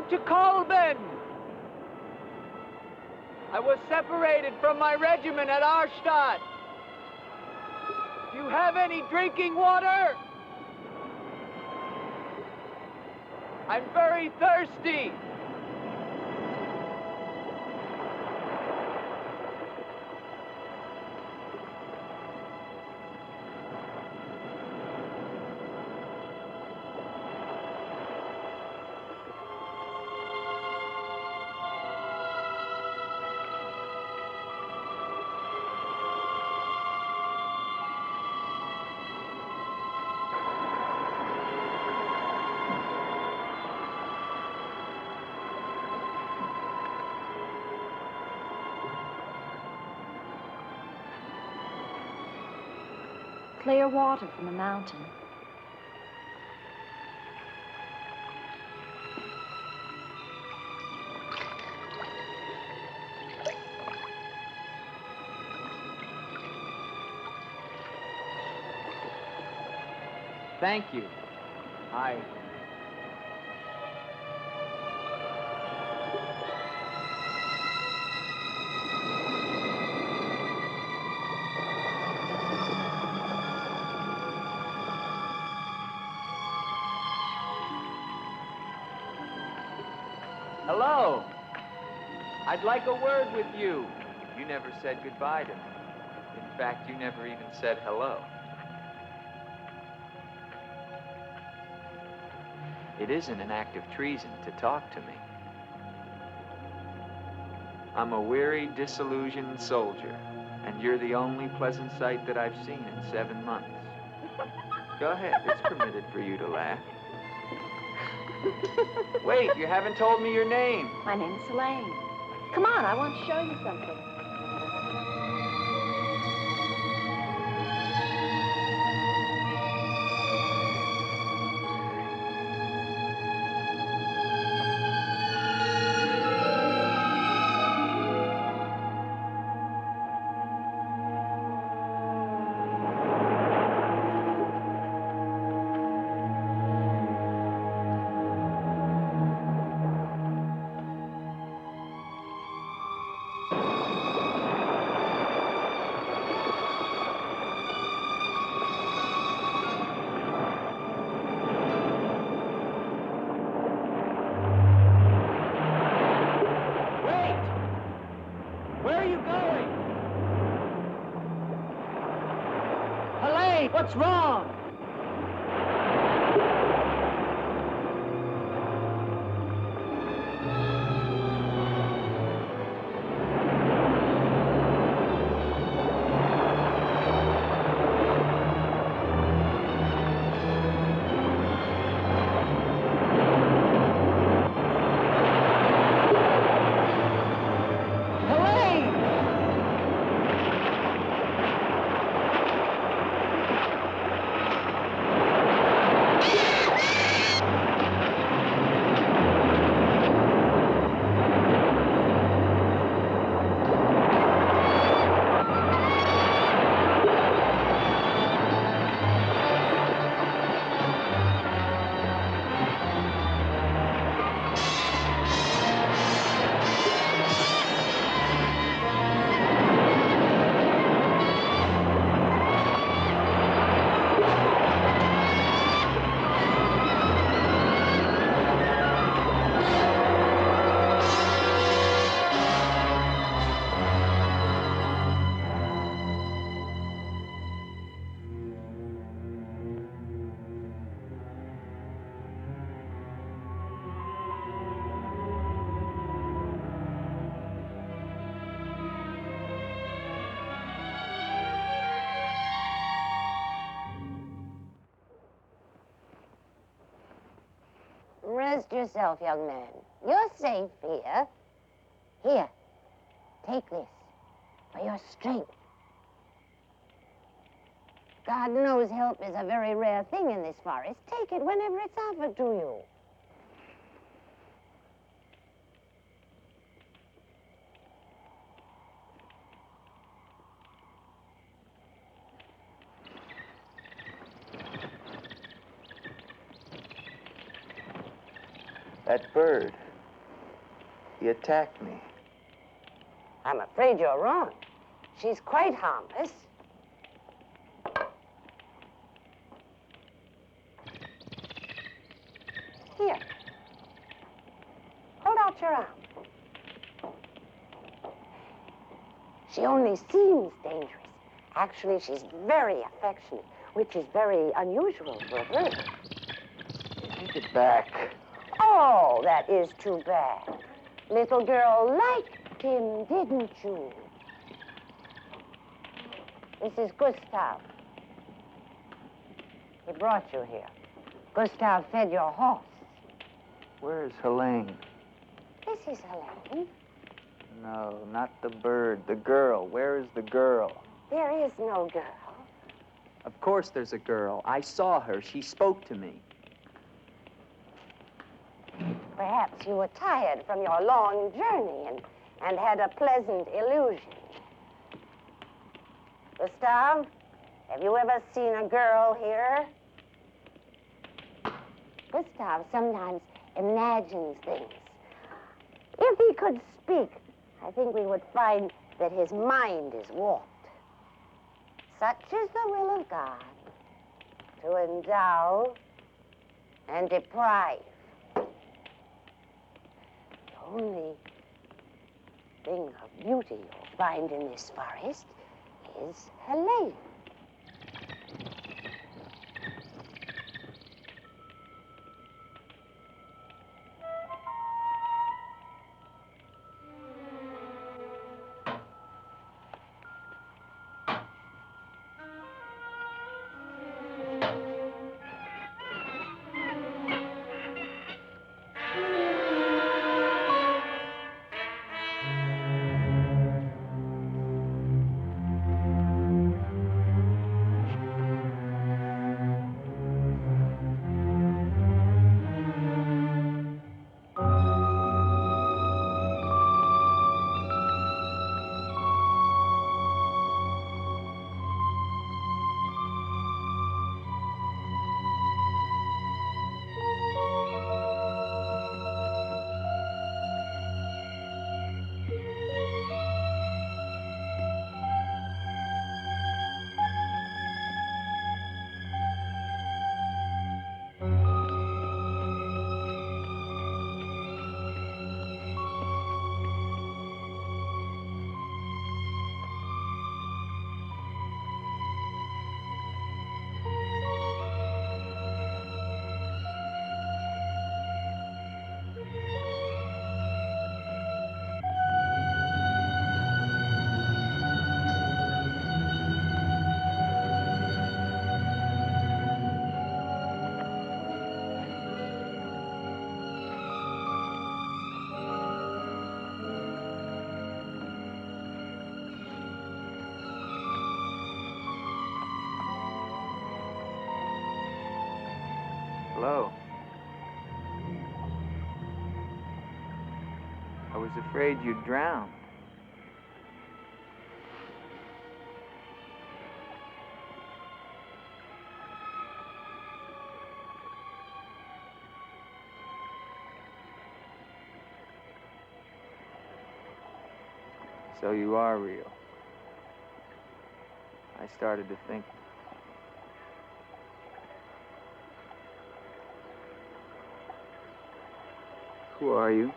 To Colburn. I was separated from my regiment at Arstadt. Do you have any drinking water? I'm very thirsty. Clear water from the mountain. Thank you. Hello. I'd like a word with you. You never said goodbye to me. In fact, you never even said hello. It isn't an act of treason to talk to me. I'm a weary, disillusioned soldier, and you're the only pleasant sight that I've seen in 7 months. Go ahead, it's permitted for you to laugh. Wait, you haven't told me your name. My name's Helene. Come on, I want to show you something. What's wrong? Rest yourself, young man. You're safe here. Here, take this for your strength. God knows help is a very rare thing in this forest. Take it whenever it's offered to you. That bird, he attacked me. I'm afraid you're wrong. She's quite harmless. Here. Hold out your arm. She only seems dangerous. Actually, she's very affectionate, which is very unusual for a bird. Take it back. Oh, that is too bad. Little girl liked him, didn't you? This is Gustav. He brought you here. Gustav fed your horse. Where's Helene? This is Helene. No, not the bird. The girl. Where is the girl? There is no girl. Of course there's a girl. I saw her. She spoke to me. Perhaps you were tired from your long journey and had a pleasant illusion. Gustav, have you ever seen a girl here? Gustav sometimes imagines things. If he could speak, I think we would find that his mind is warped. Such is the will of God, to endow and deprive. The only thing of beauty you'll find in this forest is Helene. Hello. I was afraid you'd drown. So you are real. I started to think. Who are you?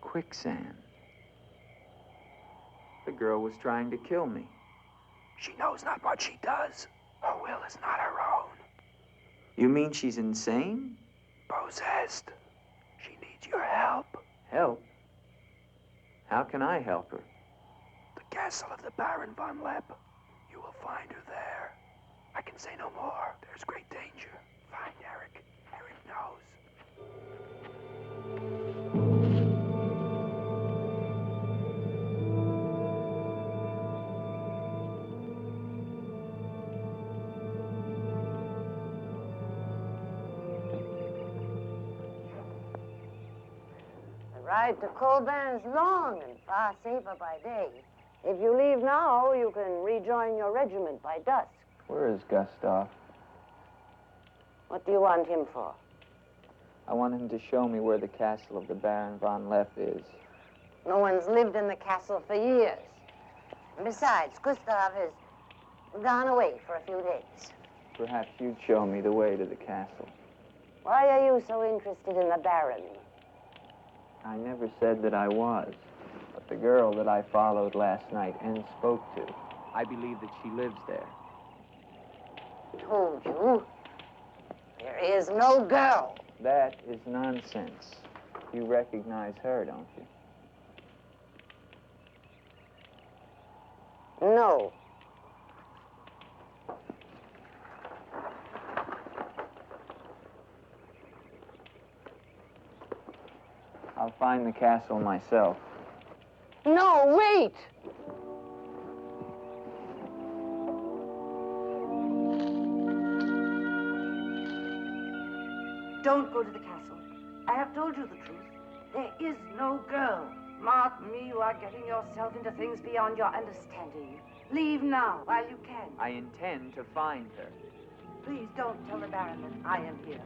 Quicksand. The girl was trying to kill me. She knows not what she does. Her will is not her own. You mean she's insane? Possessed. She needs your help. Help? How can I help her? The castle of the Baron von Leppe. You will find her there. I can say no more. There's great danger. Find Eric. Eric knows. The ride to Colbin is long and far safer by day. If you leave now, you can rejoin your regiment by dusk. Where is Gustav? What do you want him for? I want him to show me where the castle of the Baron von Leppe is. No one's lived in the castle for years. And besides, Gustav has gone away for a few days. Perhaps you'd show me the way to the castle. Why are you so interested in the Baron? I never said that I was, but the girl that I followed last night and spoke to I believe that she lives there. Told you. There is no girl. That is nonsense. You recognize her, don't you? No. I'll find the castle myself. No, wait! Don't go to the castle. I have told you the truth. There is no girl. Mark me, you are getting yourself into things beyond your understanding. Leave now, while you can. I intend to find her. Please don't tell the Baron that I am here.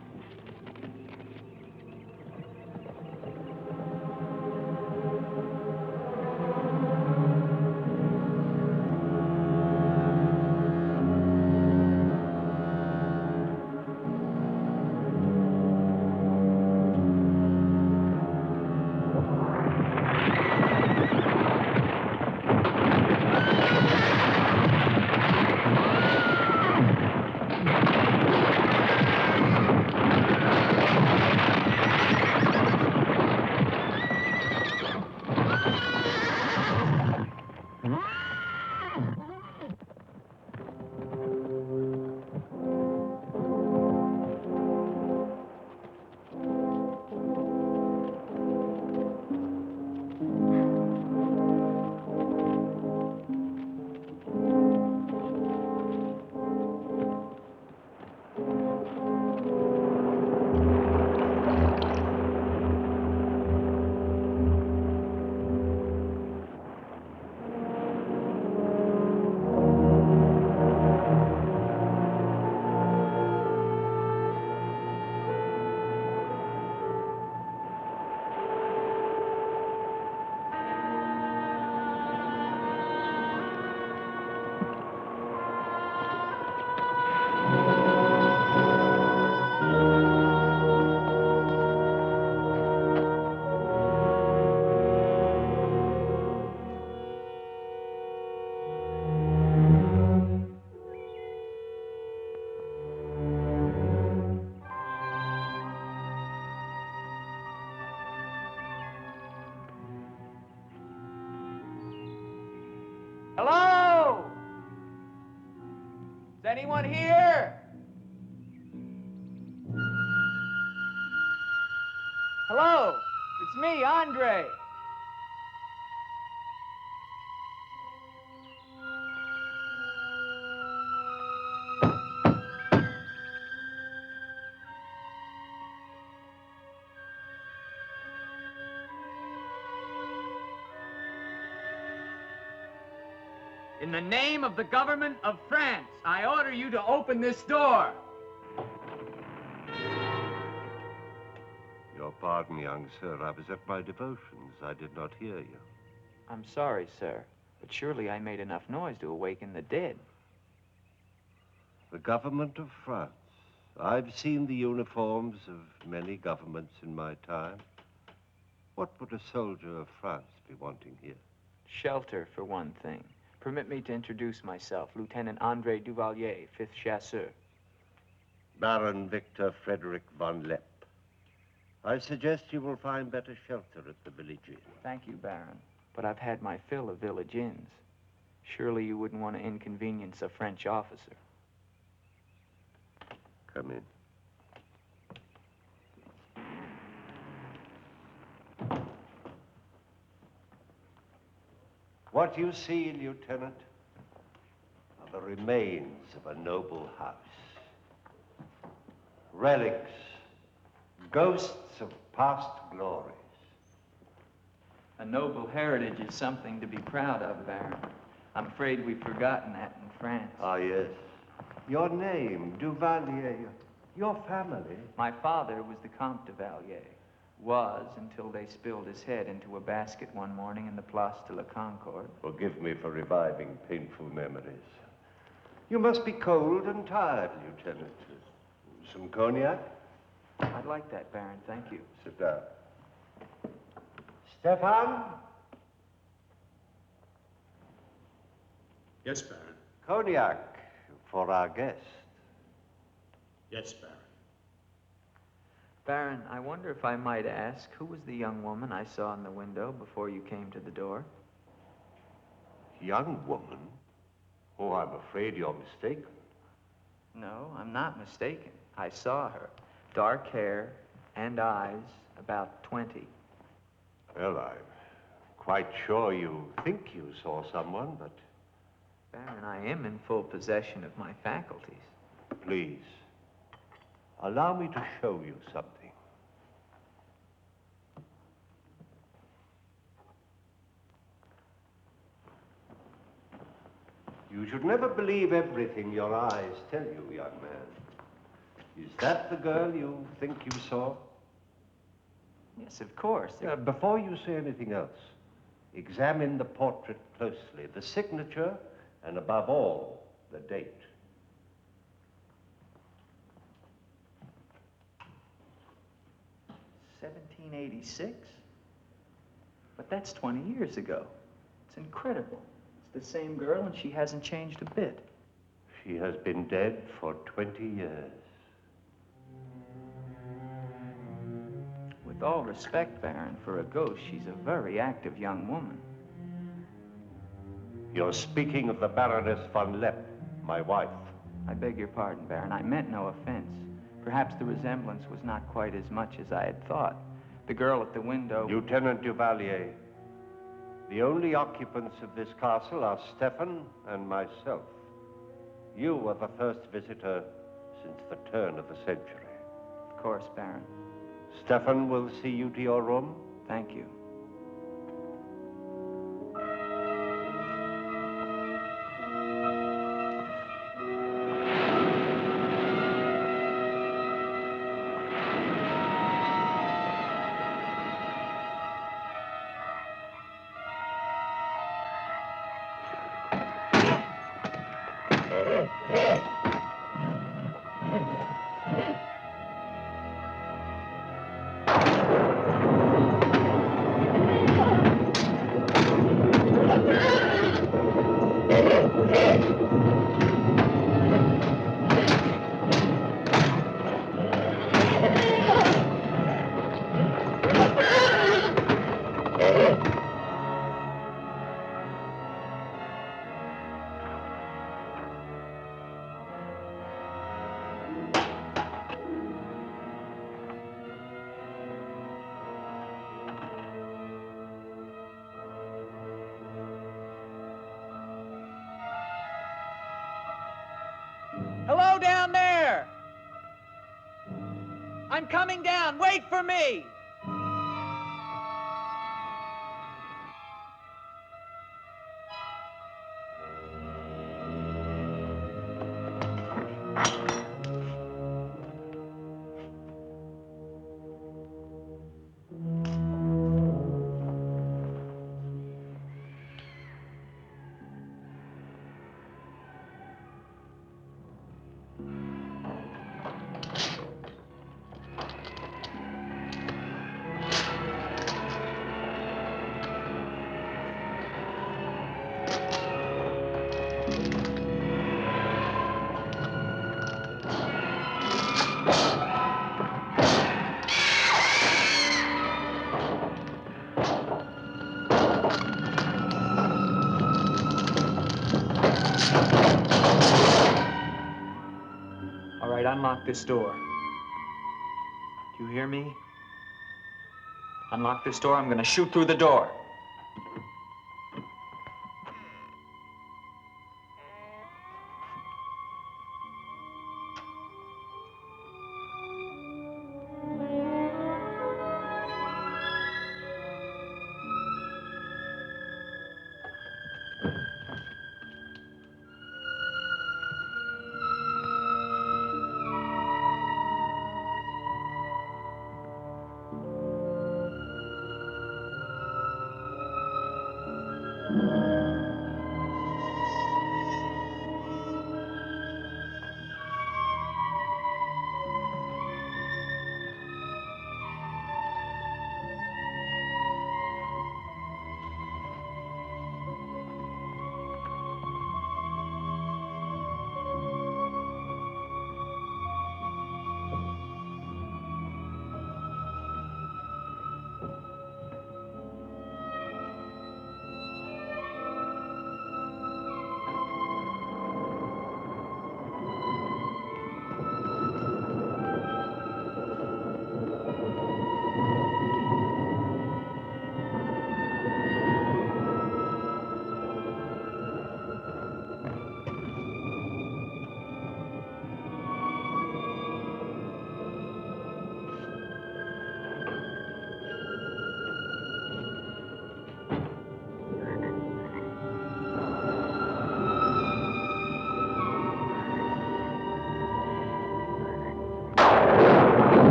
Hello? Is anyone here? Hello? It's me, Andre. In the name of the government of France, I order you to open this door. Your pardon, young sir. I was at my devotions. I did not hear you. I'm sorry, sir, but surely I made enough noise to awaken the dead. The government of France. I've seen the uniforms of many governments in my time. What would a soldier of France be wanting here? Shelter, for one thing. Permit me to introduce myself, Lieutenant Andre Duvalier, 5th Chasseur. Baron Victor Frederick von Leppe. I suggest you will find better shelter at the village inn. Thank you, Baron, but I've had my fill of village inns. Surely you wouldn't want to inconvenience a French officer. Come in. What you see, Lieutenant, are the remains of a noble house. Relics, ghosts of past glories. A noble heritage is something to be proud of, Baron. I'm afraid we've forgotten that in France. Ah, yes. Your name, Duvalier, your family. My father was the Comte de Valier. Was until they spilled his head into a basket one morning in the Place de la Concorde. Forgive me for reviving painful memories. You must be cold and tired, Lieutenant. Some cognac? I'd like that, Baron. Thank you. Sit down. Stefan? Yes, Baron. Cognac for our guest. Yes, Baron. Baron, I wonder if I might ask, who was the young woman I saw in the window before you came to the door? Young woman? Oh, I'm afraid you're mistaken. No, I'm not mistaken. I saw her. Dark hair and eyes, about 20. Well, I'm quite sure you think you saw someone, but... Baron, I am in full possession of my faculties. Please, allow me to show you something. You should never believe everything your eyes tell you, young man. Is that the girl you think you saw? Yes, of course. Before you say anything else, examine the portrait closely, the signature, and above all, the date. $1786? But that's 20 years ago. It's incredible. It's the same girl, and she hasn't changed a bit. She has been dead for 20 years. With all respect, Baron, for a ghost, she's a very active young woman. You're speaking of the Baroness von Leppe, my wife. I beg your pardon, Baron. I meant no offense. Perhaps the resemblance was not quite as much as I had thought. The girl at the window... Lieutenant Duvalier, the only occupants of this castle are Stefan and myself. You are the first visitor since the turn of the century. Of course, Baron. Stefan will see you to your room. Thank you. Hello down there! I'm coming down. Wait for me! All right, unlock this door. Do you hear me? Unlock this door, I'm gonna shoot through the door.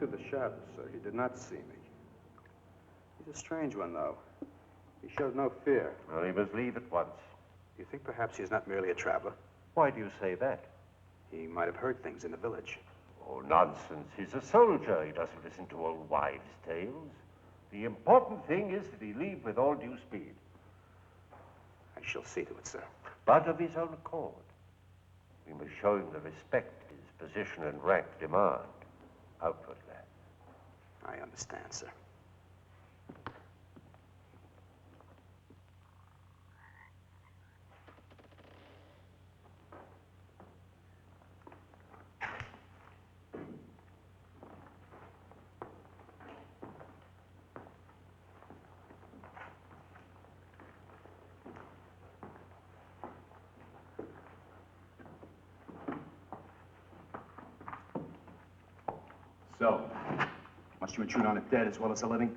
through the shadows, sir. He did not see me. He's a strange one, though. He showed no fear. Well, he must leave at once. You think perhaps he's not merely a traveler? Why do you say that? He might have heard things in the village. Oh, nonsense. He's a soldier. He doesn't listen to old wives' tales. The important thing is that he leave with all due speed. I shall see to it, sir. But of his own accord. We must show him the respect his position and rank demand. Outwardly. I understand, sir. So, must you intrude on the dead as well as the living?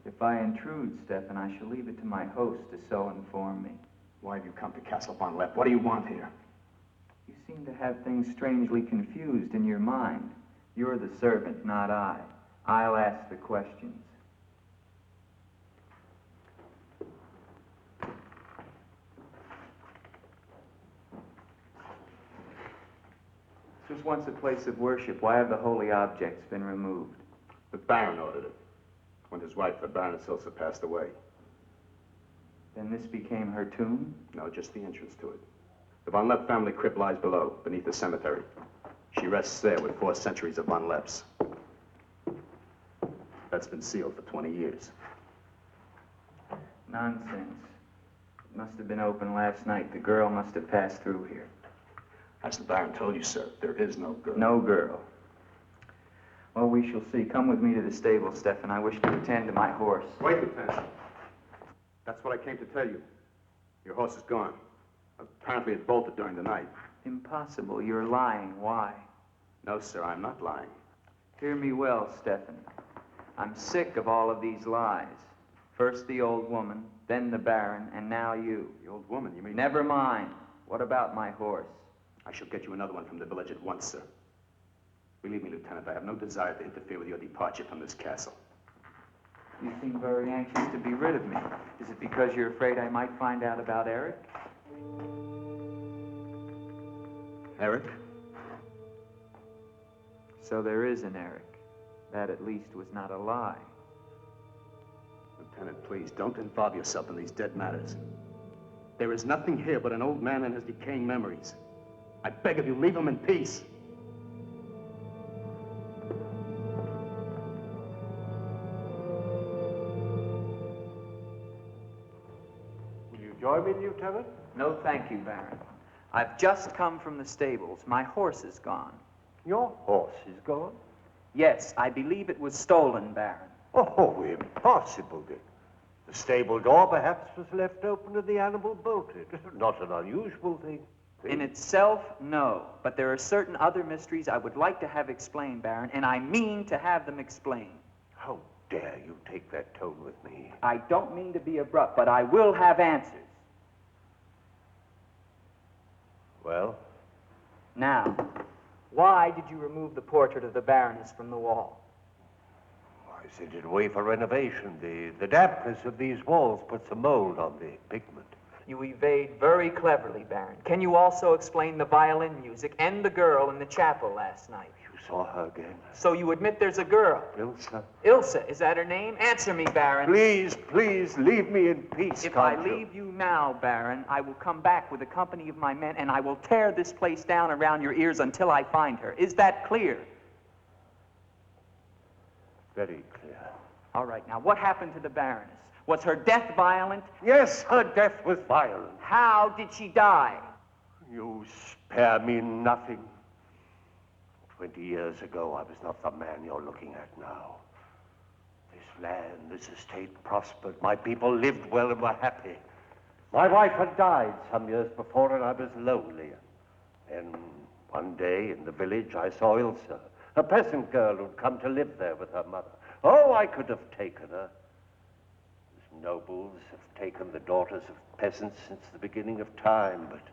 If I intrude, Stefan, I shall leave it to my host to so inform me. Why have you come to Castle von Leppe? What do you want here? You seem to have things strangely confused in your mind. You're the servant, not I. I'll ask the questions. This was once a place of worship. Why have the holy objects been removed? The Baron ordered it. When his wife, the Baroness Ilsa, passed away. Then this became her tomb? No, just the entrance to it. The von Leppe family crypt lies below, beneath the cemetery. She rests there with 4 centuries of von Leppes. That's been sealed for 20 years. Nonsense. It must have been open last night. The girl must have passed through here. As the Baron told you, sir, there is no girl. No girl. Well, we shall see. Come with me to the stable, Stefan. I wish to attend to my horse. Wait, Lieutenant. That's what I came to tell you. Your horse is gone. Apparently it bolted during the night. Impossible. You're lying. Why? No, sir, I'm not lying. Hear me well, Stefan. I'm sick of all of these lies. First the old woman, then the Baron, and now you. The old woman, you mean? Never mind. What about my horse? I shall get you another one from the village at once, sir. Believe me, Lieutenant, I have no desire to interfere with your departure from this castle. You seem very anxious to be rid of me. Is it because you're afraid I might find out about Eric? Eric? So there is an Eric. That at least was not a lie. Lieutenant, please, don't involve yourself in these dead matters. There is nothing here but an old man and his decaying memories. I beg of you, leave him in peace. Will you join me, Lieutenant? No, thank you, Baron. I've just come from the stables. My horse is gone. Your horse is gone? Yes, I believe it was stolen, Baron. Oh, impossible, Dick. The stable door perhaps was left open and the animal bolted. Not an unusual thing. In itself, no. But there are certain other mysteries I would like to have explained, Baron, and I mean to have them explained. How dare you take that tone with me? I don't mean to be abrupt, but I will have answers. Well? Now, why did you remove the portrait of the Baroness from the wall? I sent it away for renovation. The dampness of these walls puts a mold on the pigment. You evade very cleverly, Baron. Can you also explain the violin music and the girl in the chapel last night? You saw her again? So you admit there's a girl? Ilsa. Ilsa, is that her name? Answer me, Baron. Please, please, leave me in peace, If I leave you now, Baron, I will come back with a company of my men, and I will tear this place down around your ears until I find her. Is that clear? Very clear. All right, now, what happened to the Baroness? Was her death violent? Yes, her death was violent. How did she die? You spare me nothing. 20 years ago, I was not the man you're looking at now. This land, this estate prospered. My people lived well and were happy. My wife had died some years before, and I was lonely. Then, one day in the village, I saw Ilsa, a peasant girl who'd come to live there with her mother. Oh, I could have taken her. Nobles have taken the daughters of peasants since the beginning of time, but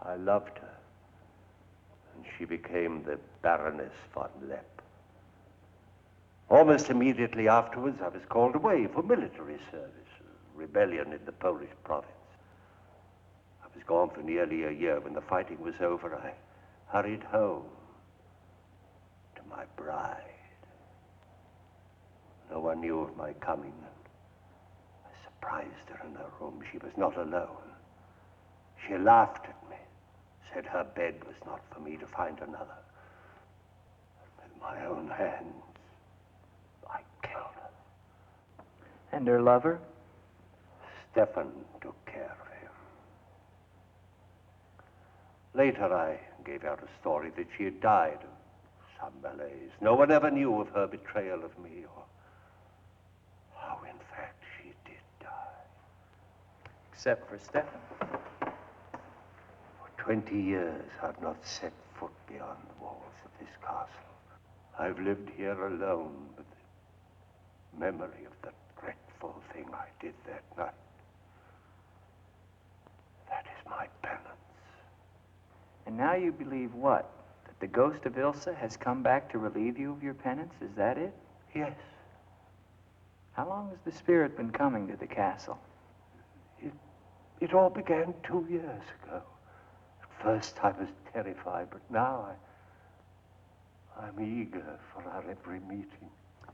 I loved her, and she became the Baroness von Leppe. Almost immediately afterwards, I was called away for military service, a rebellion in the Polish province. I was gone for nearly a year. When the fighting was over, I hurried home to my bride. No one knew of my coming. I surprised her in her room. She was not alone. She laughed at me, said her bed was not for me, to find another. With my own hands, I killed her. And her lover? Stefan took care of him. Later, I gave out a story that she had died of some malaise. No one ever knew of her betrayal of me, or how, in fact, she did die. Except for Stefan. For 20 years, I've not set foot beyond the walls of this castle. I've lived here alone with the memory of the dreadful thing I did that night. That is my penance. And now you believe what? That the ghost of Ilsa has come back to relieve you of your penance? Is that it? Yes. How long has the spirit been coming to the castle? It all began 2 years ago. At first I was terrified, but now I'm eager for our every meeting.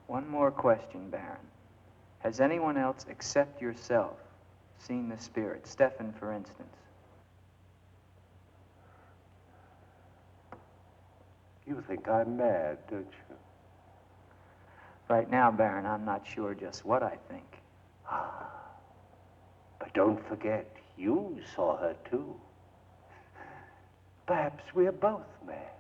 One more question, Baron. Has anyone else except yourself seen the spirit? Stefan, for instance. You think I'm mad, don't you? Right now, Baron, I'm not sure just what I think. Ah, but don't forget, you saw her too. Perhaps we're both mad.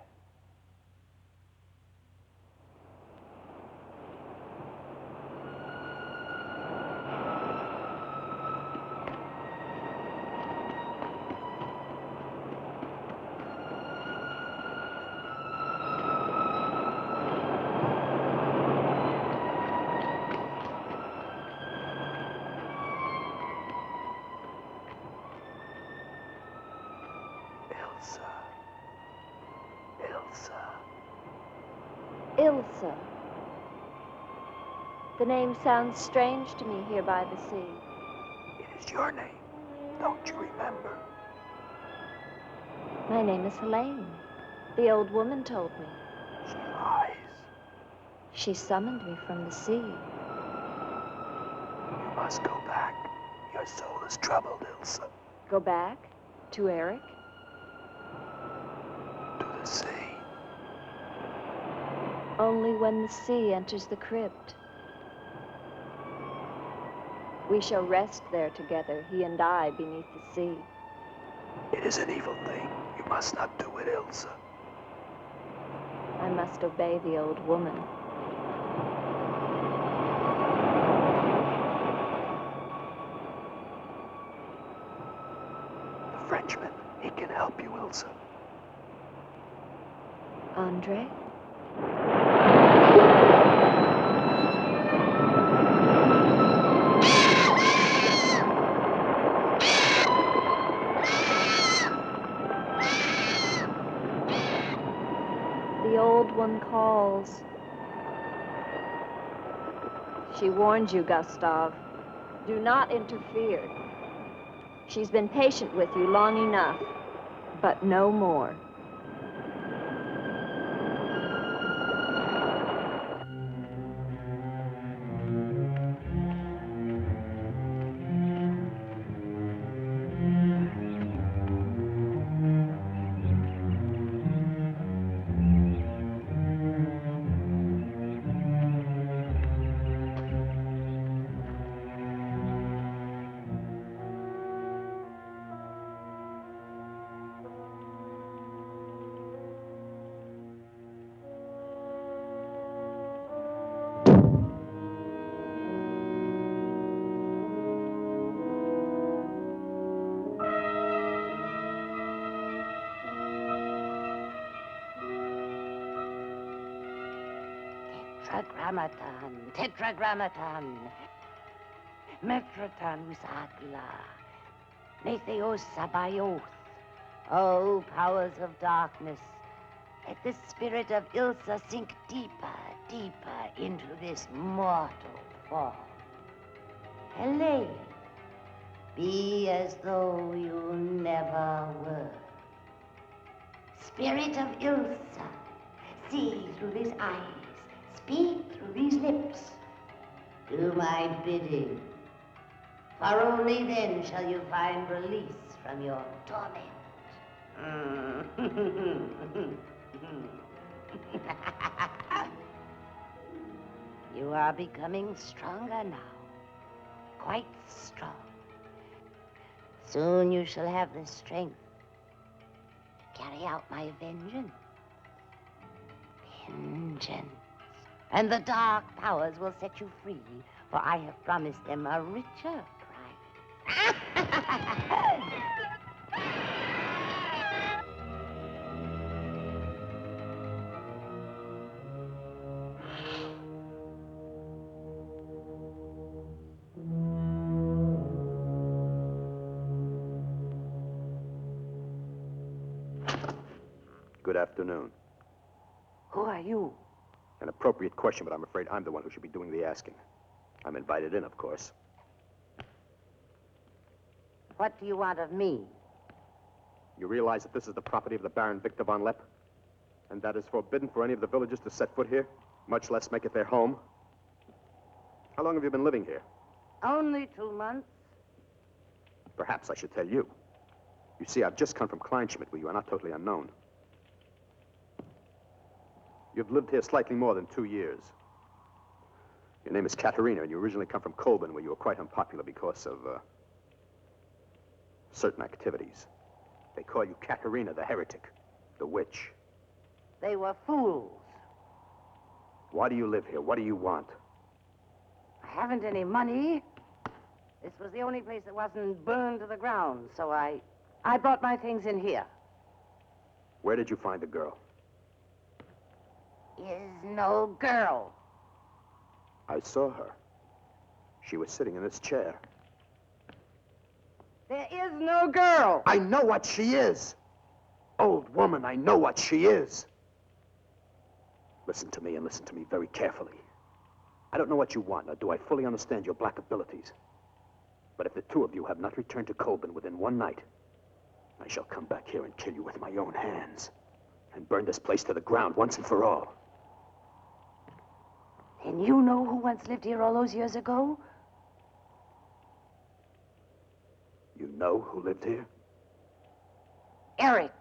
Ilsa. The name sounds strange to me here by the sea. It is your name. Don't you remember? My name is Helene. The old woman told me. She lies. She summoned me from the sea. You must go back. Your soul is troubled, Ilsa. Go back? To Eric? To the sea. Only when the sea enters the crypt. We shall rest there together, he and I, beneath the sea. It is an evil thing. You must not do it, Ilsa. I must obey the old woman. The Frenchman, he can help you, Ilsa. Andre? The old one calls. She warns you, Gustav. Do not interfere. She's been patient with you long enough, but no more. Tetragrammaton, tetragrammaton. Metroton usagla. Netheos sabayoth. O powers of darkness, let the spirit of Ilsa sink deeper, deeper into this mortal form. Helene, be as though you never were. Spirit of Ilsa, see through these eyes, speak through these lips. Do my bidding, for only then shall you find release from your torment. You are becoming stronger now, quite strong. Soon you shall have the strength to carry out my vengeance. Vengeance. And the dark powers will set you free, for I have promised them a richer prize. Good afternoon. Who are you? An appropriate question, but I'm afraid I'm the one who should be doing the asking. I'm invited in, of course. What do you want of me? You realize that this is the property of the Baron Victor von Leppe? And that is forbidden for any of the villagers to set foot here, much less make it their home? How long have you been living here? Only 2 months. Perhaps I should tell you. You see, I've just come from Kleinschmidt, where you are not totally unknown. You've lived here slightly more than 2 years. Your name is Katerina, and you originally come from Kolben, where you were quite unpopular because of, certain activities. They call you Katerina the heretic, the witch. They were fools. Why do you live here? What do you want? I haven't any money. This was the only place that wasn't burned to the ground, so I brought my things in here. Where did you find the girl? Is no girl. I saw her. She was sitting in this chair. There is no girl. I know what she is. Old woman, I know what she is. Listen to me, and listen to me very carefully. I don't know what you want, nor do I fully understand your black abilities. But if the two of you have not returned to Kolben within 1 night, I shall come back here and kill you with my own hands, and burn this place to the ground once and for all. And you know who once lived here all those years ago? You know who lived here? Eric.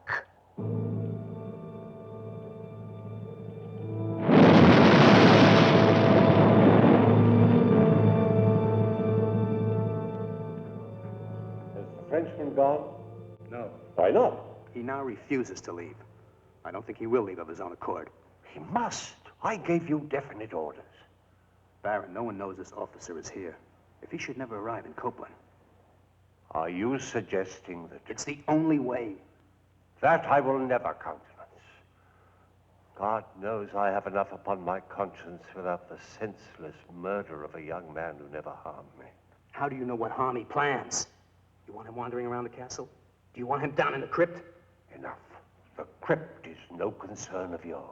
Has the Frenchman gone? No. Why not? He now refuses to leave. I don't think he will leave of his own accord. He must. I gave you definite orders. Baron, no one knows this officer is here. If he should never arrive in Copeland. Are you suggesting that... It's the only way. That I will never countenance. God knows I have enough upon my conscience without the senseless murder of a young man who never harmed me. How do you know what harm he plans? You want him wandering around the castle? Do you want him down in the crypt? Enough. The crypt is no concern of yours.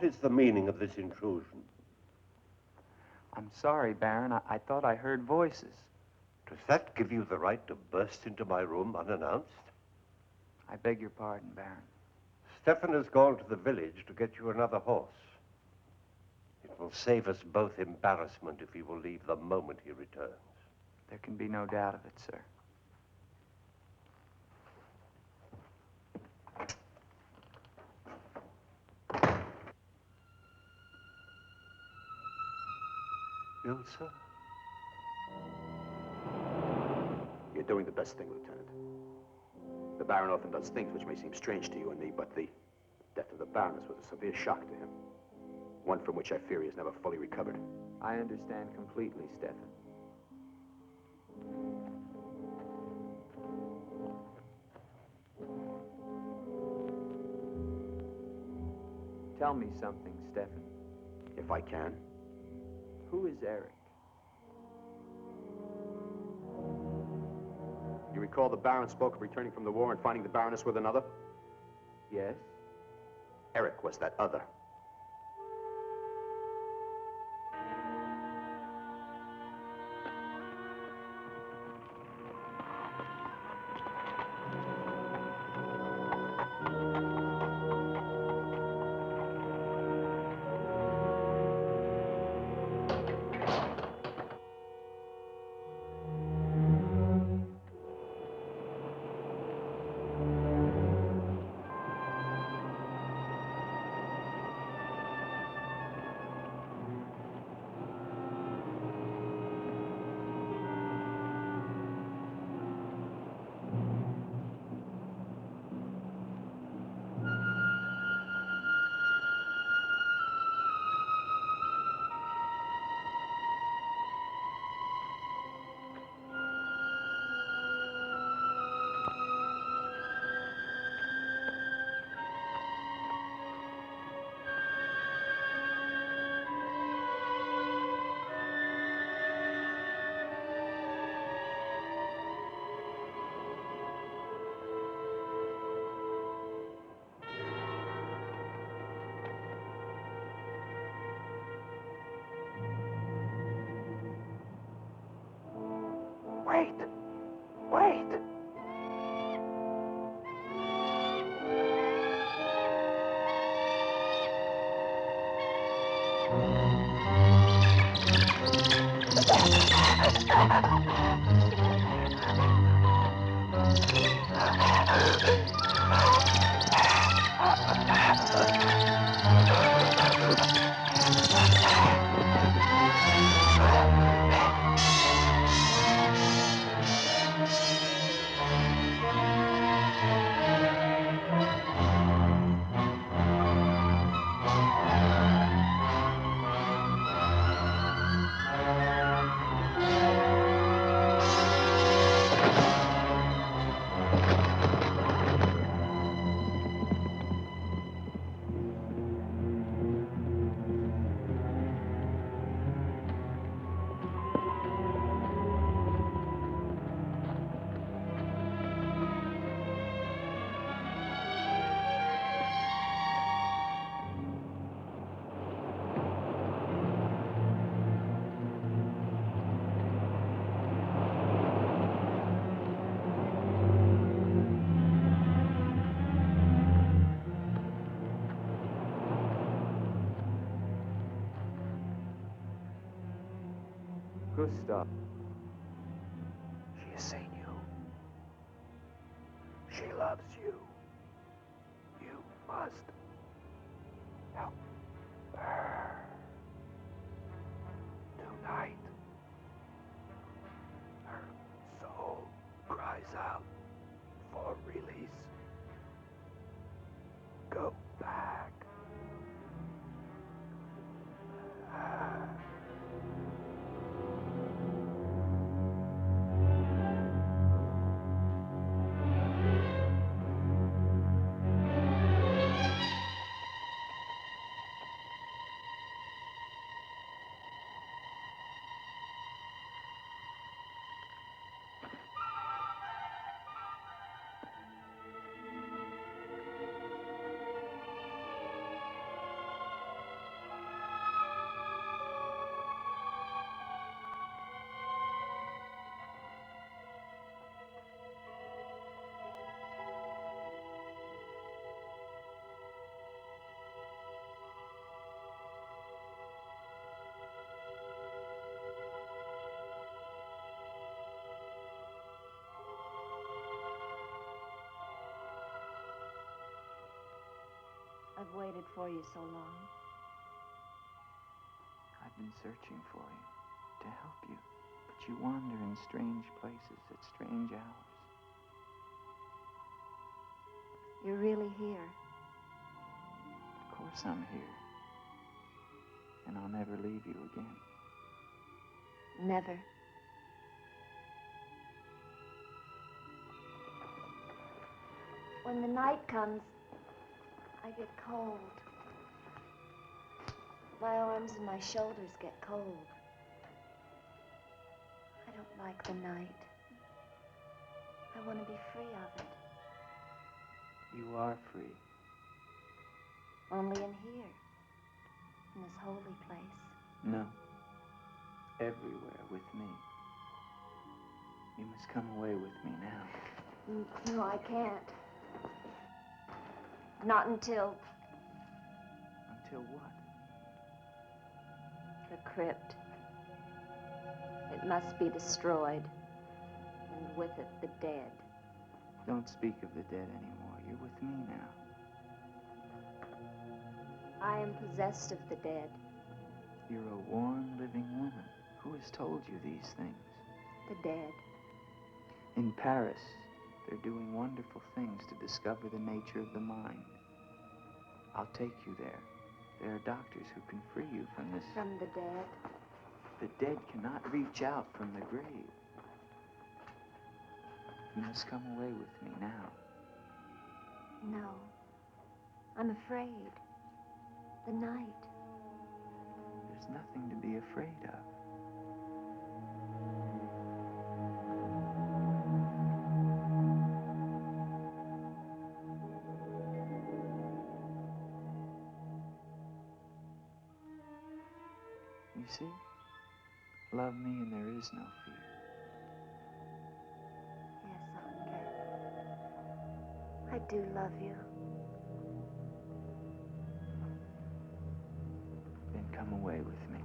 What is the meaning of this intrusion? I'm sorry, Baron. I thought I heard voices. Does that give you the right to burst into my room unannounced? I beg your pardon, Baron. Stefan has gone to the village to get you another horse. It will save us both embarrassment if he will leave the moment he returns. There can be no doubt of it, sir. Ilsa? You're doing the best thing, Lieutenant. The Baron often does things which may seem strange to you and me, but the death of the Baroness was a severe shock to him. One from which I fear he has never fully recovered. I understand completely, Stefan. Tell me something, Stefan. If I can. Who is Eric? You recall the Baron spoke of returning from the war and finding the Baroness with another? Yes? Eric was that other. Wait! Wait! Gustav. She has seen you. She loves you. You must help her. Tonight, her soul cries out for release. Go back. I've waited for you so long. I've been searching for you, to help you, but you wander in strange places at strange hours. You're really here. Of course I'm here. And I'll never leave you again. Never. When the night comes, I get cold. My arms and my shoulders get cold. I don't like the night. I want to be free of it. You are free. Only in here, in this holy place. No. Everywhere with me. You must come away with me now. No, I can't. Not until... Until what? The crypt. It must be destroyed. And with it, the dead. Don't speak of the dead anymore. You're with me now. I am possessed of the dead. You're a warm, living woman. Who has told you these things? The dead. In Paris, they're doing wonderful things to discover the nature of the mind. I'll take you there. There are doctors who can free you from this... From the dead? The dead cannot reach out from the grave. You must come away with me now. No. I'm afraid. The night. There's nothing to be afraid of. You see? Love me and there is no fear. Yes, Andre. I do love you. Then come away with me.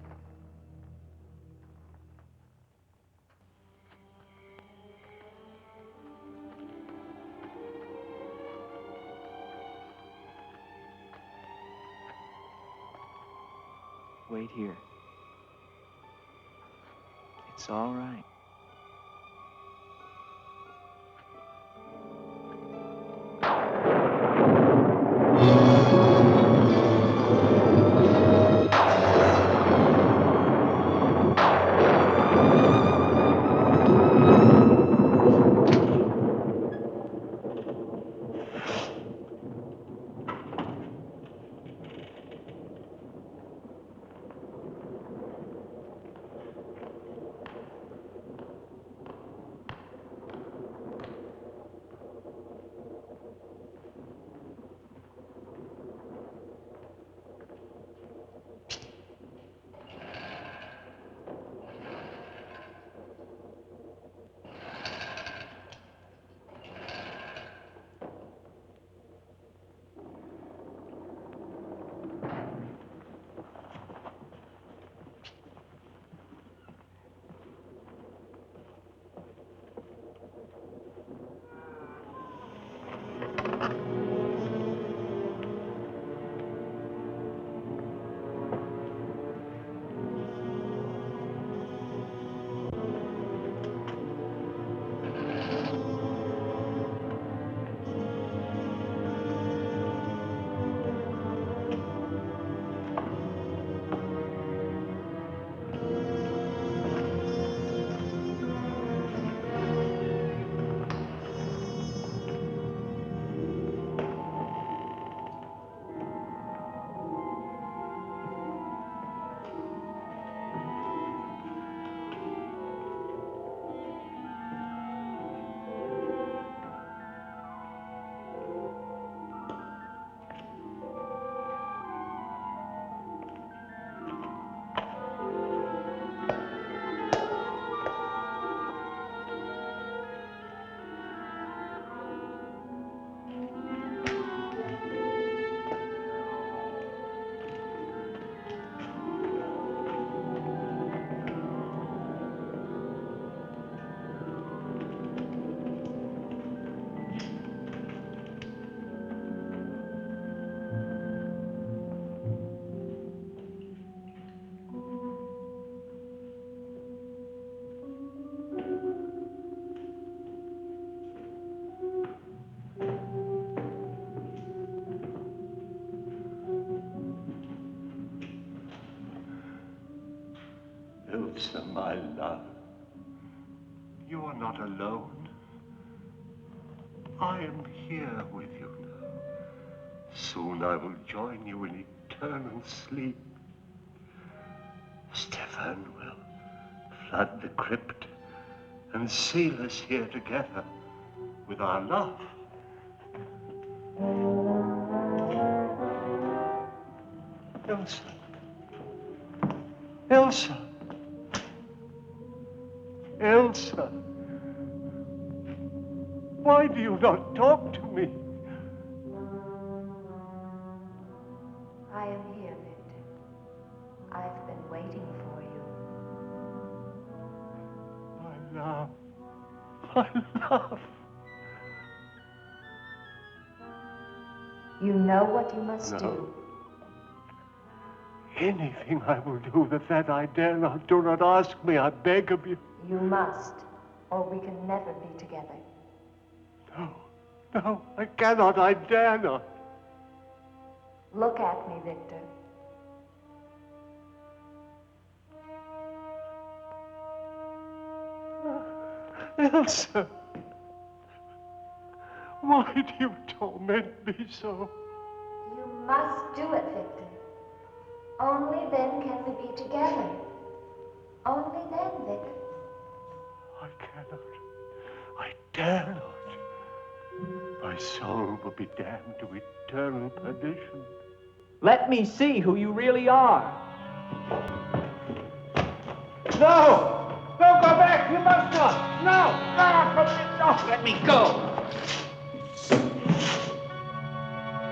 Wait here. It's all right. You are not alone. I am here with you now. Soon I will join you in eternal sleep. Stefan will flood the crypt and seal us here together with our love. Elsa. Elsa. Elsa. Why do you not talk to me? I am here, Victor. I've been waiting for you. My love. My love. You know what you must No. do. Anything I will do that I dare not. Do not ask me, I beg of you. You must, or we can never be together. No, no, I cannot, I dare not. Look at me, Victor. Elsa, why do you torment me so? You must do it, Victor. Only then can we be together. Only then, Victor. I cannot. I dare not. My soul will be damned to eternal perdition. Let me see who you really are. No! Don't go back! You must not! No! Let me go!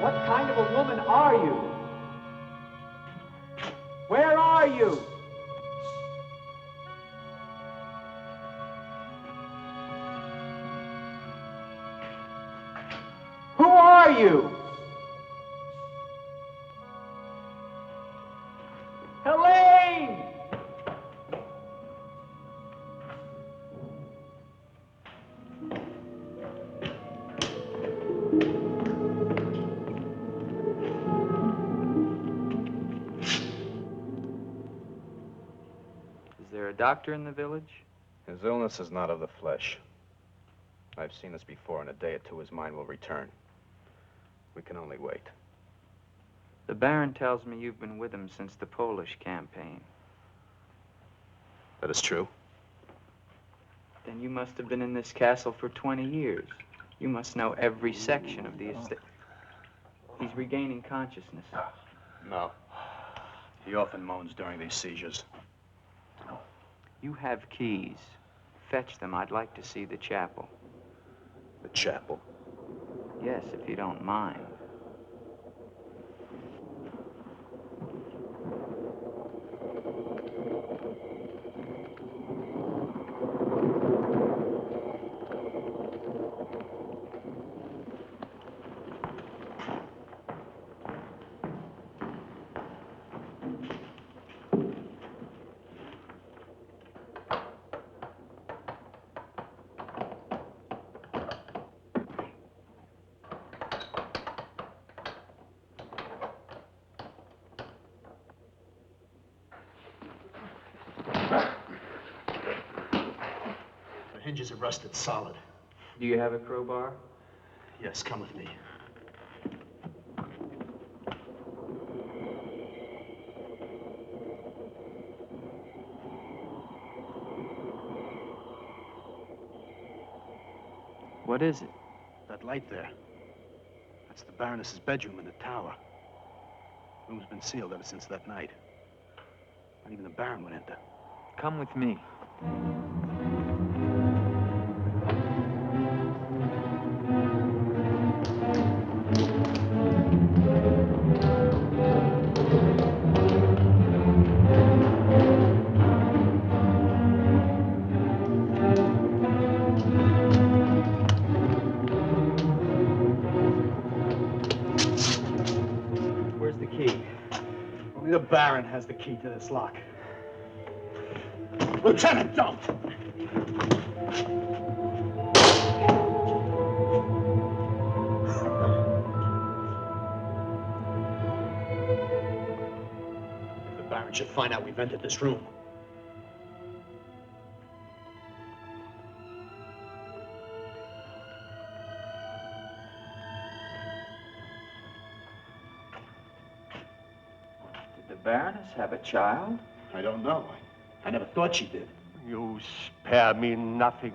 What kind of a woman are you? Where are you? Who are you? Helene! Is there a doctor in the village? His illness is not of the flesh. I've seen this before. In a day or two, his mind will return. We can only wait. The Baron tells me you've been with him since the Polish campaign. That is true. Then you must have been in this castle for 20 years. You must know every section of the estate. He's regaining consciousness. No. He often moans during these seizures. You have keys. Fetch them. I'd like to see the chapel. The chapel? Yes, if you don't mind. The hinges are rusted solid. Do you have a crowbar? Yes, come with me. What is it? That light there. That's the Baroness's bedroom in the tower. The room's been sealed ever since that night. Not even the Baron would enter. Come with me. Where's the key? Only the Baron has the key to this lock. Lieutenant, don't! If the Baron should find out we've entered this room. Baroness have a child? I don't know. I never thought she did. You spare me nothing.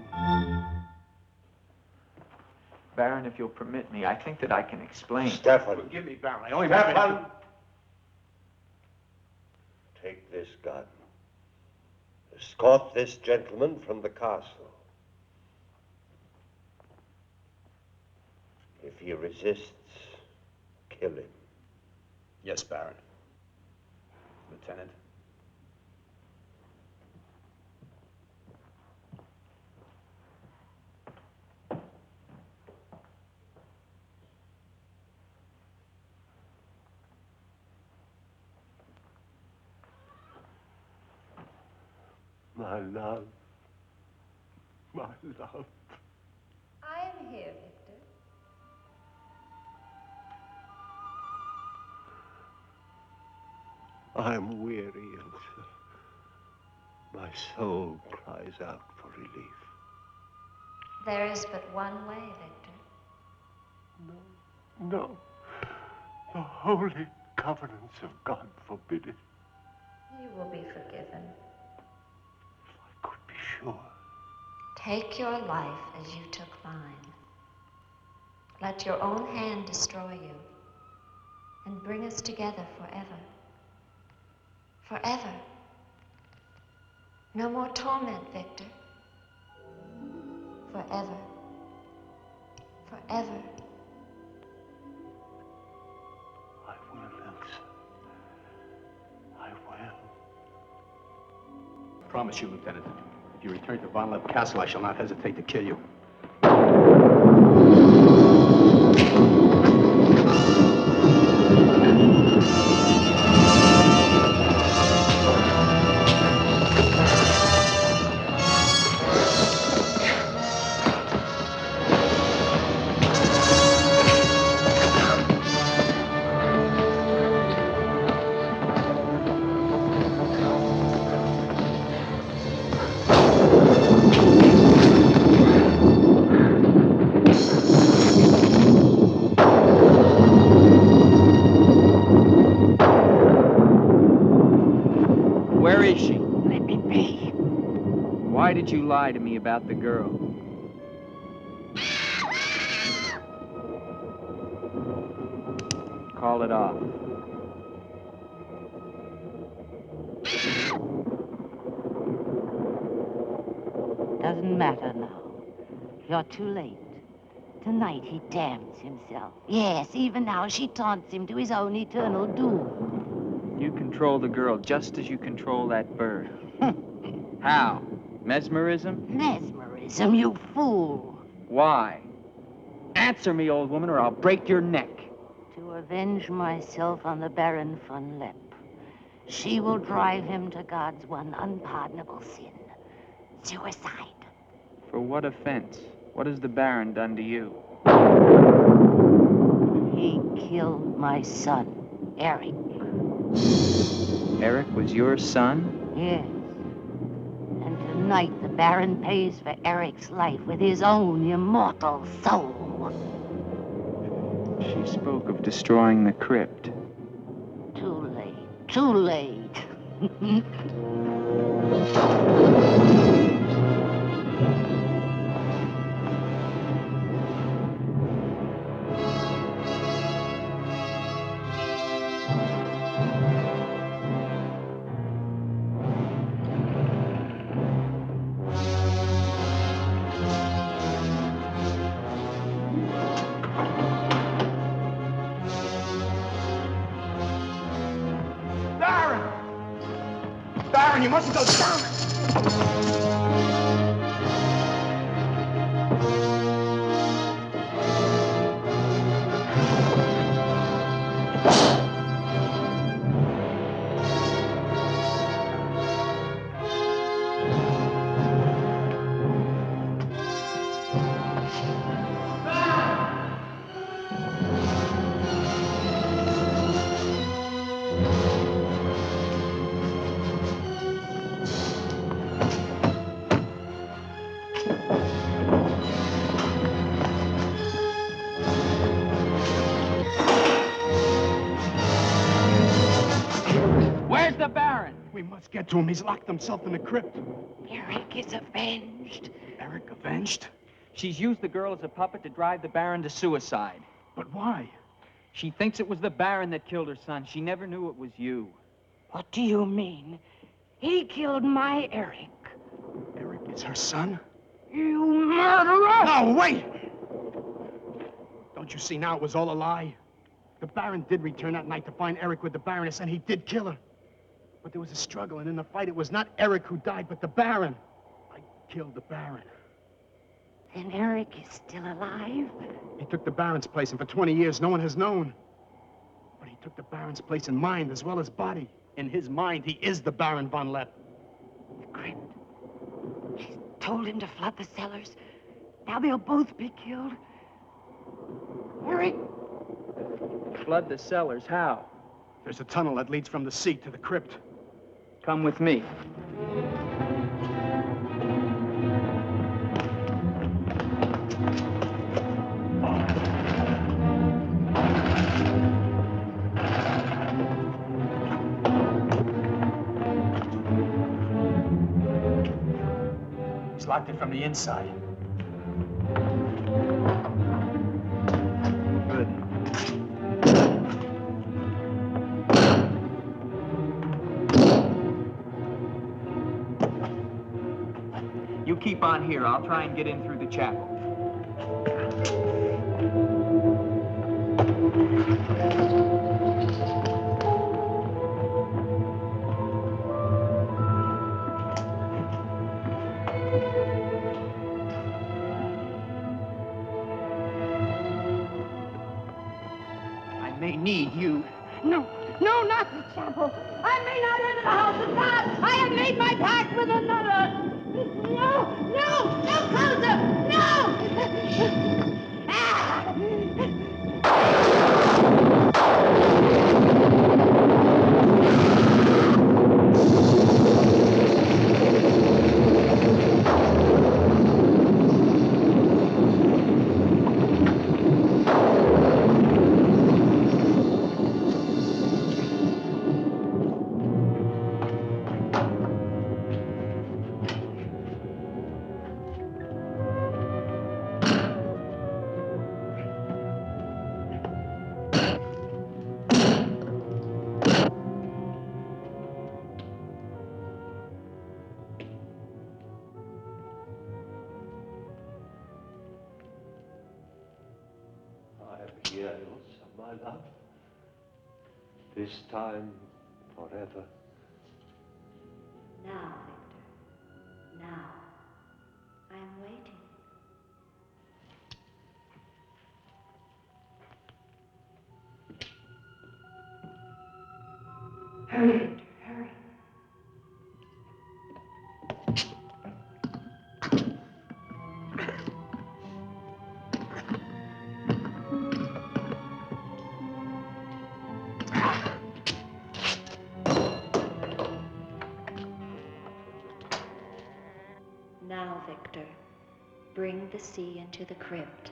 Baron, if you'll permit me, I think that I can explain. Stefan. Forgive me, Baron. I only Stefan! Take this gun. Escort this gentleman from the castle. If he resists, kill him. Yes, Baron. Lieutenant. My love. My love. I am here, Victor. I'm weary, Elsa. My soul cries out for relief. There is but one way, Victor. No, no. The holy covenants of God forbid it. You will be forgiven. If I could be sure. Take your life as you took mine. Let your own hand destroy you and bring us together forever. Forever. No more torment, Victor. Forever. Forever. I will, Elsa. I will. I promise you, Lieutenant. If you return to Von Leppe Castle, I shall not hesitate to kill you. Where is she? Let me be. Why did you lie to me about the girl? Call it off. Doesn't matter now. You're too late. Tonight he damns himself. Yes, even now she taunts him to his own eternal doom. You control the girl just as you control that bird. How? Mesmerism? Mesmerism, you fool. Why? Answer me, old woman, or I'll break your neck. To avenge myself on the Baron von Leppe. She will drive him to God's one unpardonable sin. Suicide. For what offense? What has the Baron done to you? He killed my son, Eric. Eric was your son? Yes. And tonight the Baron pays for Eric's life with his own immortal soul. She spoke of destroying the crypt. Too late. Too late. Baron, you mustn't go down! the Baron? We must get to him. He's locked himself in the crypt. Eric is avenged. Eric avenged? She's used the girl as a puppet to drive the Baron to suicide. But why? She thinks it was the Baron that killed her son. She never knew it was you. What do you mean? He killed my Eric. Eric is her son? You murderer! No, wait! Don't you see now it was all a lie? The Baron did return that night to find Eric with the Baroness, and he did kill her. But there was a struggle, and in the fight, it was not Eric who died, but the Baron. I killed the Baron. Then Eric is still alive? He took the Baron's place, and for 20 years, no one has known. But he took the Baron's place in mind as well as body. In his mind, he is the Baron von Leppe. The crypt. She's told him to flood the cellars. Now they'll both be killed. Eric! Flood the cellars? How? There's a tunnel that leads from the sea to the crypt. Come with me. He's locked it from the inside. Good. You keep on here. I'll try and get in through the chapel. I may need you. No, no, not the chapel. I may not enter the house of God. I have made my pact with another. No, no, no closer, no! Ah! Years of my love, this time forever. Now, Victor, now. I'm waiting. Hurry, Victor, hurry. Now, Victor, bring the sea into the crypt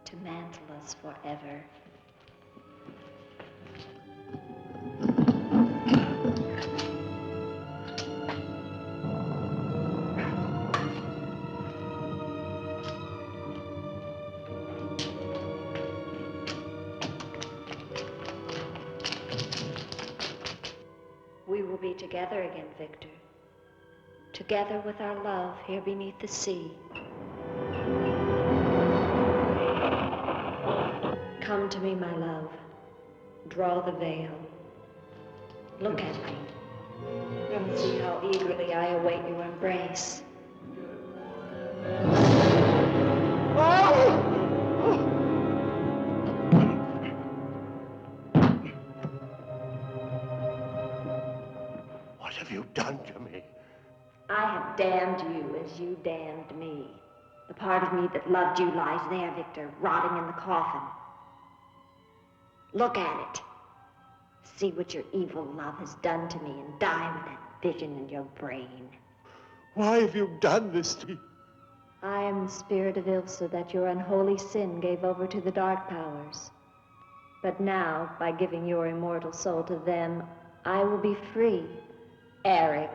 to mantle us forever. We will be together again, Victor. Together with our love here beneath the sea. Come to me, my love. Draw the veil. Look at me. And see how eagerly I await your embrace. What have you done to me? I have damned you as you damned me. The part of me that loved you lies there, Victor, rotting in the coffin. Look at it. See what your evil love has done to me and die with that vision in your brain. Why have you done this to me? I am the spirit of Ilsa that your unholy sin gave over to the dark powers. But now, by giving your immortal soul to them, I will be free, Eric.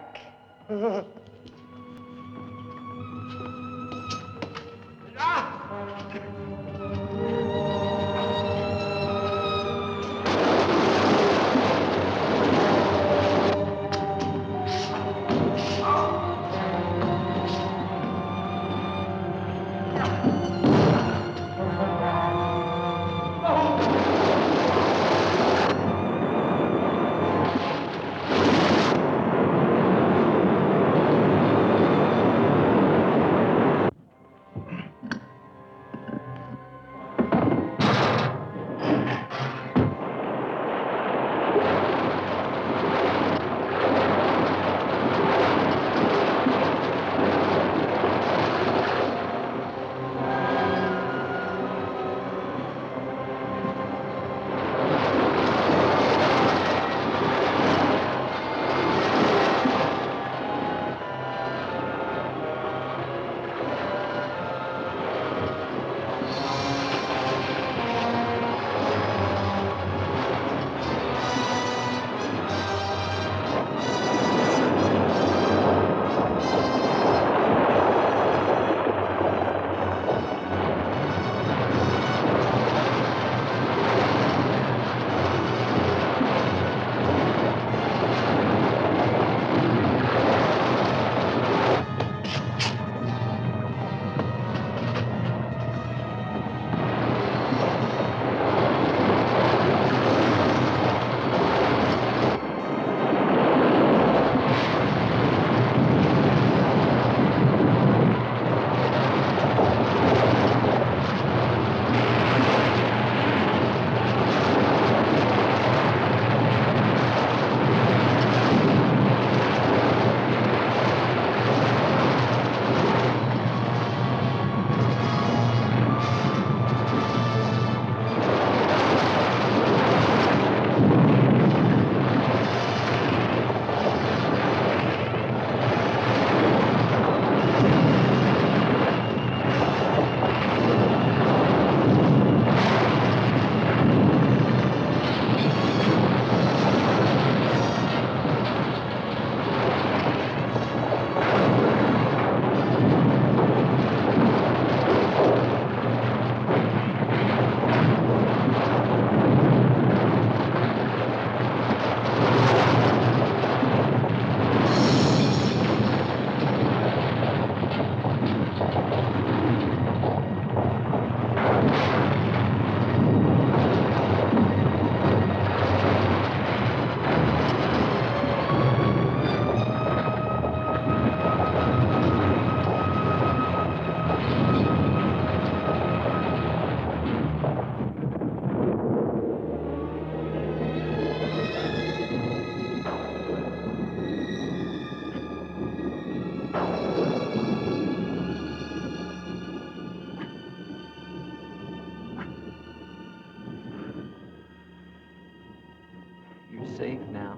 safe now.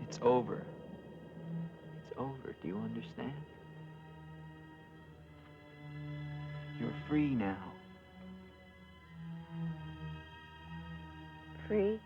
It's over. It's over. Do you understand? You're free now. Free?